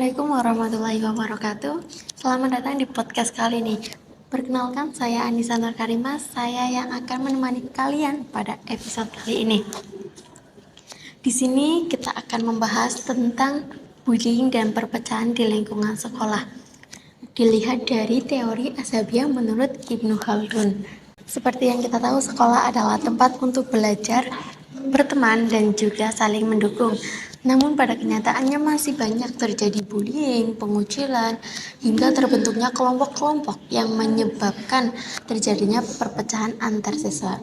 Assalamualaikum warahmatullahi wabarakatuh. Selamat datang di podcast kali ini. Perkenalkan, saya Anissa Nur Karimah. Saya yang akan menemani kalian pada episode kali ini. Di sini kita akan membahas tentang bullying dan perpecahan di lingkungan sekolah. Dilihat dari teori Ashabiyah menurut Ibnu Khaldun. Seperti yang kita tahu, sekolah adalah tempat untuk belajar, berteman, dan juga saling mendukung. Namun pada kenyataannya masih banyak terjadi bullying, pengucilan, hingga terbentuknya kelompok-kelompok yang menyebabkan terjadinya perpecahan antar siswa.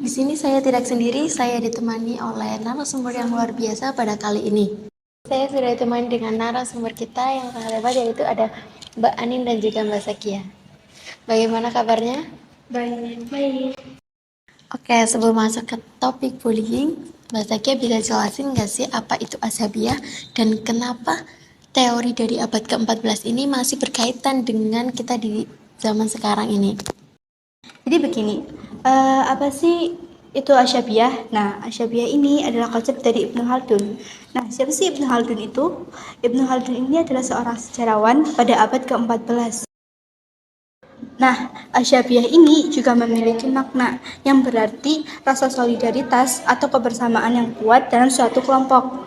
Di sini saya tidak sendiri, saya ditemani oleh narasumber yang luar biasa pada kali ini. Saya sudah ditemani dengan narasumber kita yang sangat hebat, yaitu ada Mbak Anin dan juga Mbak Zakia. Bagaimana kabarnya? Baik. Oke, sebelum masuk ke topik bullying, Mbak Zakia bisa jelasin nggak sih apa itu Ashabiyah dan kenapa teori dari abad ke-14 ini masih berkaitan dengan kita di zaman sekarang ini? Jadi begini, apa sih itu Ashabiyah? Nah, Ashabiyah ini adalah konsep dari Ibnu Khaldun. Nah, siapa sih Ibnu Khaldun itu? Ibnu Khaldun ini adalah seorang sejarawan pada abad ke-14. Nah, Ashabiyah ini juga memiliki makna yang berarti rasa solidaritas atau kebersamaan yang kuat dalam suatu kelompok.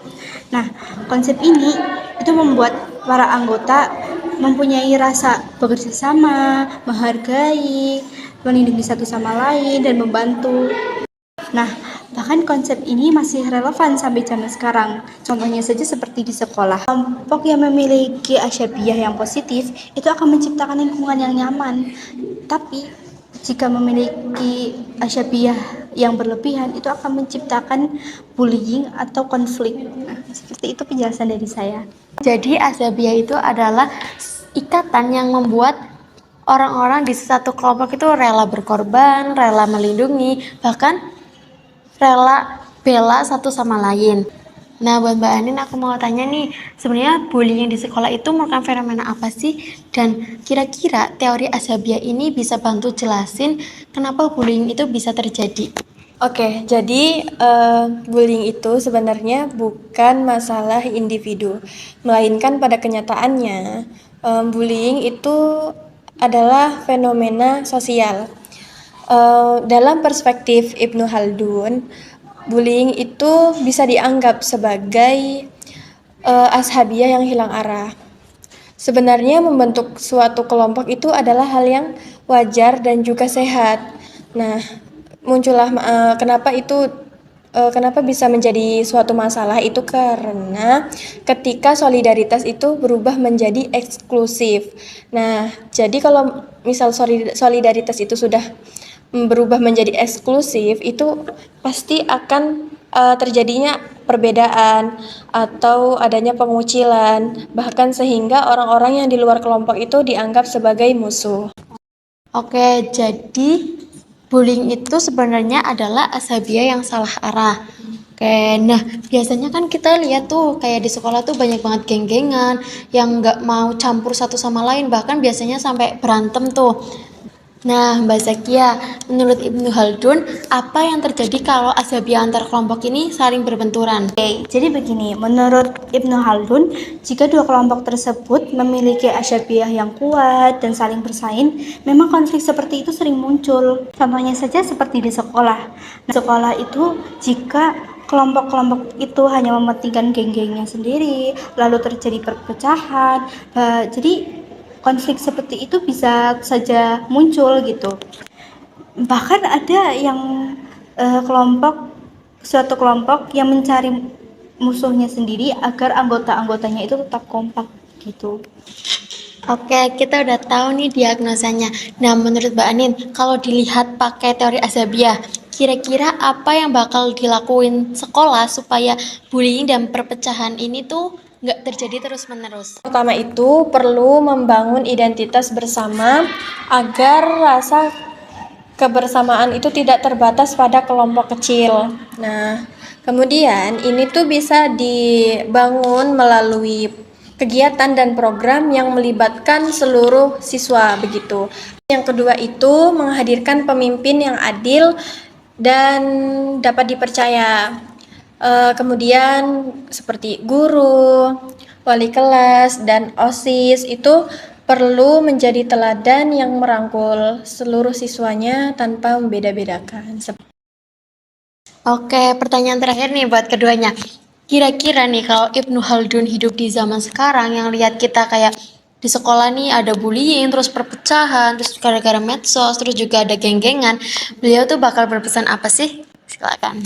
Nah, konsep ini itu membuat para anggota mempunyai rasa bekerja sama, menghargai, melindungi satu sama lain, dan membantu. Nah, bahkan konsep ini masih relevan sampai zaman sekarang. Contohnya saja seperti di sekolah. Kelompok yang memiliki Ashabiyah yang positif itu akan menciptakan lingkungan yang nyaman. Tapi jika memiliki Ashabiyah yang berlebihan itu akan menciptakan bullying atau konflik. Nah, seperti itu penjelasan dari saya. Jadi Ashabiyah itu adalah ikatan yang membuat orang-orang di satu kelompok itu rela berkorban, rela melindungi, bahkan rela bela satu sama lain. Nah, buat Mbak Anin, aku mau tanya nih, sebenarnya bullying di sekolah itu merupakan fenomena apa sih? Dan kira-kira teori Ashabiyah ini bisa bantu jelasin kenapa bullying itu bisa terjadi? Oke, jadi bullying itu sebenarnya bukan masalah individu, melainkan pada kenyataannya bullying itu adalah fenomena sosial. Dalam perspektif Ibnu Khaldun, bullying itu bisa dianggap sebagai Ashabiyah yang hilang arah. Sebenarnya membentuk suatu kelompok itu adalah hal yang wajar dan juga sehat. Nah, muncullah kenapa bisa menjadi suatu masalah itu karena ketika solidaritas itu berubah menjadi eksklusif. Nah, jadi kalau misal solidaritas itu sudah berubah menjadi eksklusif, itu pasti akan terjadinya perbedaan atau adanya pengucilan, bahkan sehingga orang-orang yang di luar kelompok itu dianggap sebagai musuh. Oke, jadi bullying itu sebenarnya adalah Ashabiyah yang salah arah. Oke, nah biasanya kan kita lihat tuh kayak di sekolah tuh banyak banget geng-gengan yang nggak mau campur satu sama lain, bahkan biasanya sampai berantem tuh. Nah, Mbak Zakia, menurut Ibnu Khaldun, apa yang terjadi kalau Ashabiyah antar kelompok ini saling berbenturan? Oke, jadi begini, menurut Ibnu Khaldun, jika dua kelompok tersebut memiliki Ashabiyah yang kuat dan saling bersaing, memang konflik seperti itu sering muncul. Contohnya saja seperti di sekolah. Nah, sekolah itu jika kelompok-kelompok itu hanya mementingkan geng-gengnya sendiri, lalu terjadi perpecahan, jadi konflik seperti itu bisa saja muncul gitu. Bahkan ada yang suatu kelompok yang mencari musuhnya sendiri agar anggota-anggotanya itu tetap kompak gitu. Oke, kita udah tahu nih diagnosanya. Nah, menurut Mbak Anin, kalau dilihat pakai teori Ashabiyah, kira-kira apa yang bakal dilakuin sekolah supaya bullying dan perpecahan ini tuh nggak terjadi terus-menerus? Pertama itu perlu membangun identitas bersama agar rasa kebersamaan itu tidak terbatas pada kelompok kecil. Nah, kemudian ini tuh bisa dibangun melalui kegiatan dan program yang melibatkan seluruh siswa begitu. Yang kedua itu menghadirkan pemimpin yang adil dan dapat dipercaya. Kemudian seperti guru, wali kelas, dan OSIS itu perlu menjadi teladan yang merangkul seluruh siswanya tanpa membeda-bedakan. Oke, pertanyaan terakhir nih buat keduanya. Kira-kira nih kalau Ibnu Khaldun hidup di zaman sekarang yang lihat kita kayak di sekolah nih ada bullying, terus perpecahan, terus gara-gara medsos, terus juga ada geng-gengan, beliau tuh bakal berpesan apa sih? Silakan.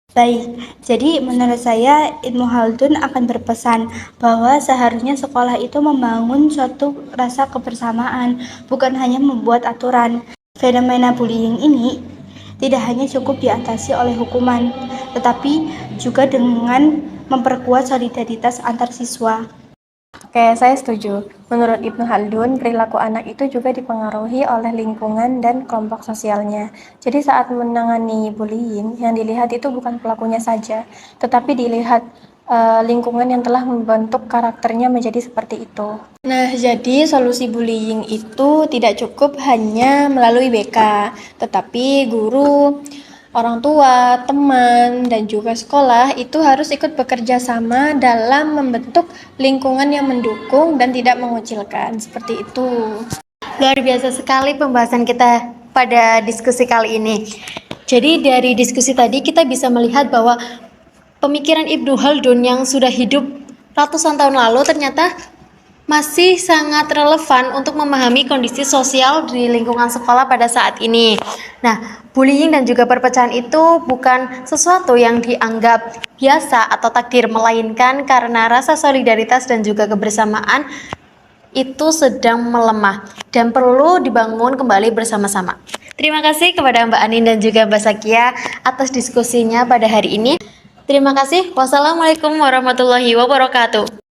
Baik, jadi menurut saya Ibnu Khaldun akan berpesan bahwa seharusnya sekolah itu membangun suatu rasa kebersamaan, bukan hanya membuat aturan. Fenomena bullying ini tidak hanya cukup diatasi oleh hukuman, tetapi juga dengan memperkuat solidaritas antar siswa. Oke, saya setuju. Menurut Ibnu Khaldun, perilaku anak itu juga dipengaruhi oleh lingkungan dan kelompok sosialnya. Jadi saat menangani bullying, yang dilihat itu bukan pelakunya saja, tetapi dilihat lingkungan yang telah membentuk karakternya menjadi seperti itu. Nah, jadi solusi bullying itu tidak cukup hanya melalui BK, tetapi guru, orang tua, teman, dan juga sekolah itu harus ikut bekerja sama dalam membentuk lingkungan yang mendukung dan tidak mengucilkan. Seperti itu. Luar biasa sekali pembahasan kita pada diskusi kali ini. Jadi dari diskusi tadi kita bisa melihat bahwa pemikiran Ibnu Khaldun yang sudah hidup ratusan tahun lalu ternyata masih sangat relevan untuk memahami kondisi sosial di lingkungan sekolah pada saat ini. Nah, bullying dan juga perpecahan itu bukan sesuatu yang dianggap biasa atau takdir, melainkan karena rasa solidaritas dan juga kebersamaan itu sedang melemah dan perlu dibangun kembali bersama-sama. Terima kasih kepada Mbak Anin dan juga Mbak Sakia atas diskusinya pada hari ini. Terima kasih. Wassalamualaikum warahmatullahi wabarakatuh.